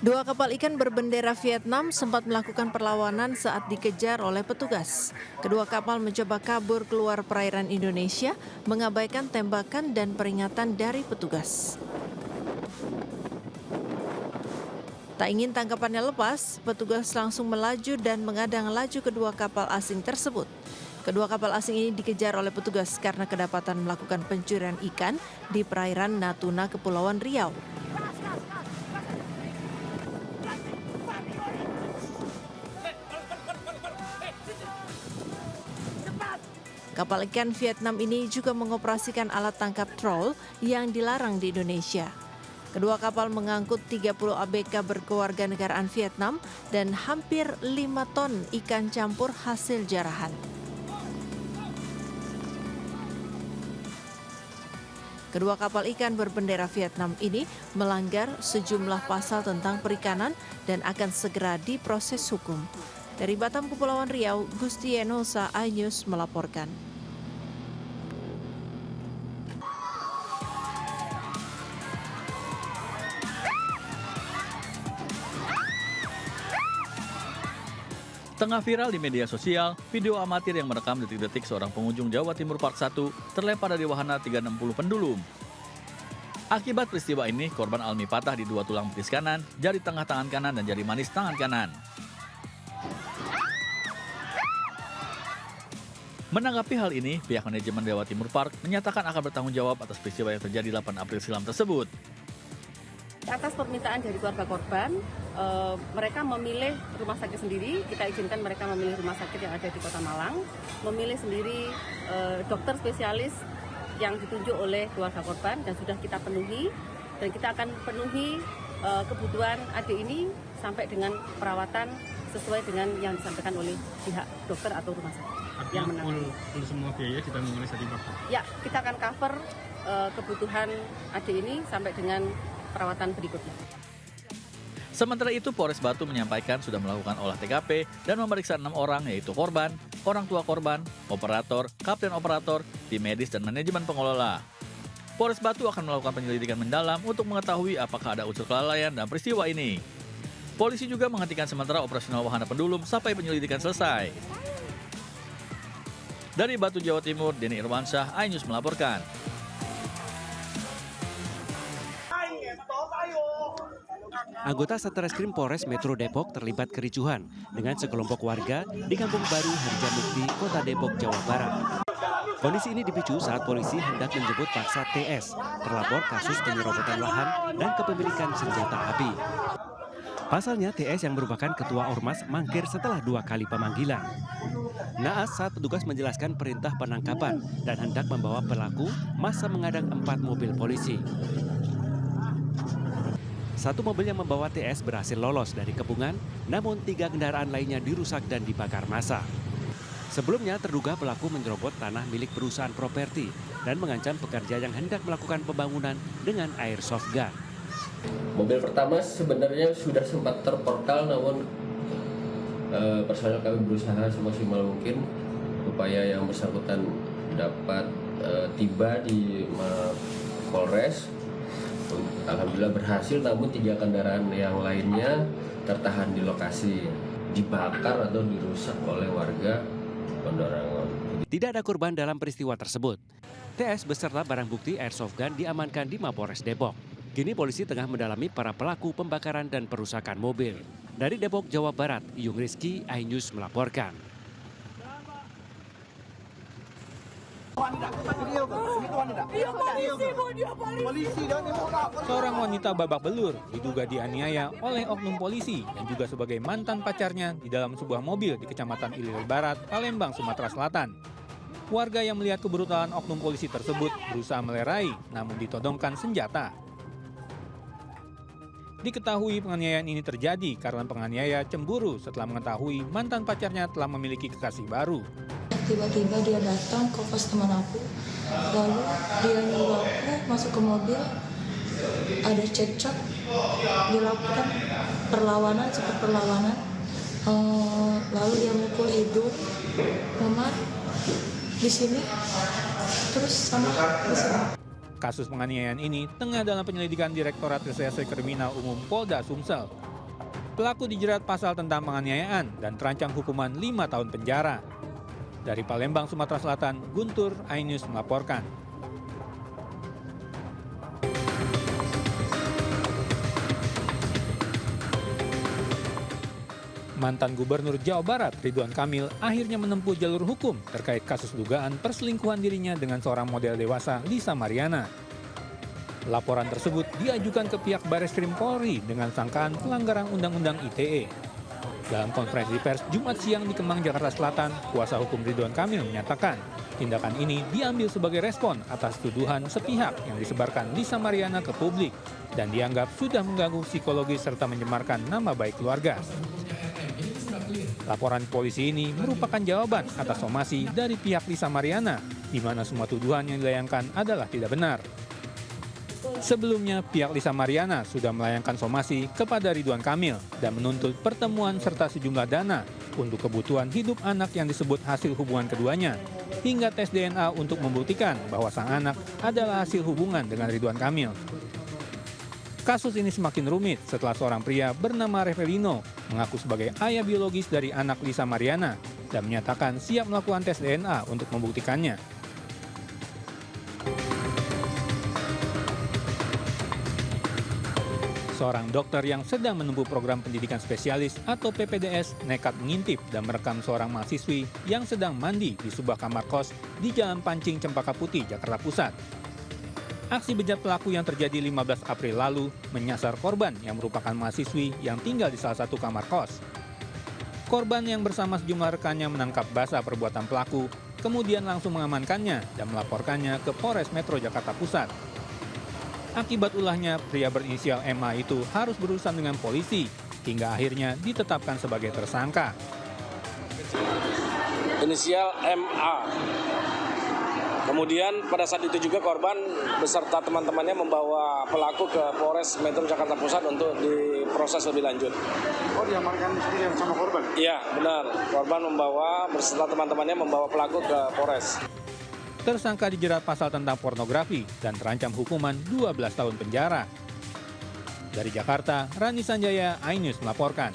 Dua kapal ikan berbendera Vietnam sempat melakukan perlawanan saat dikejar oleh petugas. Kedua kapal mencoba kabur keluar perairan Indonesia, mengabaikan tembakan dan peringatan dari petugas. Tak ingin tangkapannya lepas, petugas langsung melaju dan mengadang laju kedua kapal asing tersebut. Kedua kapal asing ini dikejar oleh petugas karena kedapatan melakukan pencurian ikan di perairan Natuna, Kepulauan Riau. Kapal ikan Vietnam ini juga mengoperasikan alat tangkap troll yang dilarang di Indonesia. Kedua kapal mengangkut 30 ABK berkewarganegaraan Vietnam dan hampir 5 ton ikan campur hasil jarahan. Kedua kapal ikan berbendera Vietnam ini melanggar sejumlah pasal tentang perikanan dan akan segera diproses hukum. Dari Batam, Kepulauan Riau, Gusti Enosa, iNews melaporkan. Tengah viral di media sosial, video amatir yang merekam detik-detik seorang pengunjung Jawa Timur Park 1 terlempar dari wahana 360 pendulum. Akibat peristiwa ini, korban alami patah di dua tulang betis kanan, jari tengah tangan kanan, dan jari manis tangan kanan. Menanggapi hal ini, pihak manajemen Jawa Timur Park menyatakan akan bertanggung jawab atas peristiwa yang terjadi 8 April silam tersebut. Atas permintaan dari keluarga korban, mereka memilih rumah sakit sendiri. Kita izinkan mereka memilih rumah sakit yang ada di Kota Malang, memilih sendiri dokter spesialis yang ditunjuk oleh keluarga korban dan sudah kita penuhi. Dan kita akan penuhi kebutuhan adik ini sampai dengan perawatan sesuai dengan yang disampaikan oleh pihak dokter atau rumah sakit. Artinya full semua biaya ditanggung oleh Sati Bapak? Ya, kita akan cover kebutuhan adik ini sampai dengan perawatan berikutnya. Sementara itu, Polres Batu menyampaikan sudah melakukan olah TKP dan memeriksa 6 orang, yaitu korban, orang tua korban, operator, kapten operator, tim medis, dan manajemen pengelola. Polres Batu akan melakukan penyelidikan mendalam untuk mengetahui apakah ada unsur kelalaian dalam peristiwa ini. Polisi juga menghentikan sementara operasional wahana pendulum sampai penyelidikan selesai. Dari Batu, Jawa Timur, Denny Irwansyah, iNews melaporkan. Anggota Satreskrim Polres Metro Depok terlibat kericuhan dengan sekelompok warga di Kampung Baru Harjamukti, Kota Depok, Jawa Barat. Kondisi ini dipicu saat polisi hendak menjemput paksa TS, terlapor kasus penyerobotan lahan dan kepemilikan senjata api. Pasalnya TS yang merupakan ketua Ormas mangkir setelah 2 kali pemanggilan. Naas saat petugas menjelaskan perintah penangkapan dan hendak membawa pelaku, masa mengadang 4 mobil polisi. 1 mobil yang membawa TS berhasil lolos dari kepungan, namun 3 kendaraan lainnya dirusak dan dibakar massa. Sebelumnya terduga pelaku menyerobot tanah milik perusahaan properti dan mengancam pekerja yang hendak melakukan pembangunan dengan airsoft gun. Mobil pertama sebenarnya sudah sempat terportal, namun personel kami berusaha semaksimal mungkin upaya yang bersangkutan dapat tiba di Polres. Alhamdulillah berhasil, namun 3 kendaraan yang lainnya tertahan di lokasi, dibakar atau dirusak oleh warga Pondorangon. Tidak ada korban dalam peristiwa tersebut. TS beserta barang bukti airsoft gun diamankan di Mapolres Depok. Kini polisi tengah mendalami para pelaku pembakaran dan perusakan mobil. Dari Depok, Jawa Barat, Iyung Rizky, iNews melaporkan. Seorang wanita babak belur diduga dianiaya oleh oknum polisi yang juga sebagai mantan pacarnya di dalam sebuah mobil di Kecamatan Ilir Barat, Palembang, Sumatera Selatan. Warga yang melihat kebrutalan oknum polisi tersebut berusaha melerai, namun ditodongkan senjata. Diketahui penganiayaan ini terjadi karena penganiaya cemburu setelah mengetahui mantan pacarnya telah memiliki kekasih baru. Tiba-tiba dia datang ke kos teman aku, lalu dia nyuruh aku masuk ke mobil, ada cekcok, dilakukan perlawanan, seperti perlawanan, lalu dia mukul hidung, memar di sini, terus sama di sini. Kasus penganiayaan ini tengah dalam penyelidikan Direktorat Reserse Kriminal Umum Polda Sumsel. Pelaku dijerat pasal tentang penganiayaan dan terancam hukuman 5 tahun penjara. Dari Palembang, Sumatera Selatan, Guntur Ainus melaporkan. Mantan Gubernur Jawa Barat Ridwan Kamil akhirnya menempuh jalur hukum terkait kasus dugaan perselingkuhan dirinya dengan seorang model dewasa Lisa Mariana. Laporan tersebut diajukan ke pihak Bareskrim Polri dengan sangkaan pelanggaran Undang-Undang ITE. Dalam konferensi pers Jumat siang di Kemang, Jakarta Selatan, kuasa hukum Ridwan Kamil menyatakan tindakan ini diambil sebagai respon atas tuduhan sepihak yang disebarkan Lisa Mariana ke publik dan dianggap sudah mengganggu psikologis serta mencemarkan nama baik keluarga. Laporan polisi ini merupakan jawaban atas somasi dari pihak Lisa Mariana, di mana semua tuduhan yang dilayangkan adalah tidak benar. Sebelumnya, pihak Lisa Mariana sudah melayangkan somasi kepada Ridwan Kamil dan menuntut pertemuan serta sejumlah dana untuk kebutuhan hidup anak yang disebut hasil hubungan keduanya, hingga tes DNA untuk membuktikan bahwa sang anak adalah hasil hubungan dengan Ridwan Kamil. Kasus ini semakin rumit setelah seorang pria bernama Revelino mengaku sebagai ayah biologis dari anak Lisa Mariana dan menyatakan siap melakukan tes DNA untuk membuktikannya. Seorang dokter yang sedang menempuh program pendidikan spesialis atau PPDS nekat mengintip dan merekam seorang mahasiswi yang sedang mandi di sebuah kamar kos di Jalan Pancing, Cempaka Putih, Jakarta Pusat. Aksi bejat pelaku yang terjadi 15 April lalu menyasar korban yang merupakan mahasiswi yang tinggal di salah satu kamar kos. Korban yang bersama sejumlah rekannya menangkap basah perbuatan pelaku, kemudian langsung mengamankannya dan melaporkannya ke Polres Metro Jakarta Pusat. Akibat ulahnya, pria berinisial MA itu harus berurusan dengan polisi, hingga akhirnya ditetapkan sebagai tersangka. Inisial MA. Kemudian pada saat itu juga korban beserta teman-temannya membawa pelaku ke Polres Metro Jakarta Pusat untuk diproses lebih lanjut. Oh, diamankan sendiri sama korban? Iya, benar. Korban membawa beserta teman-temannya membawa pelaku ke Polres. Tersangka dijerat pasal tentang pornografi dan terancam hukuman 12 tahun penjara. Dari Jakarta, Rani Sanjaya, iNews melaporkan.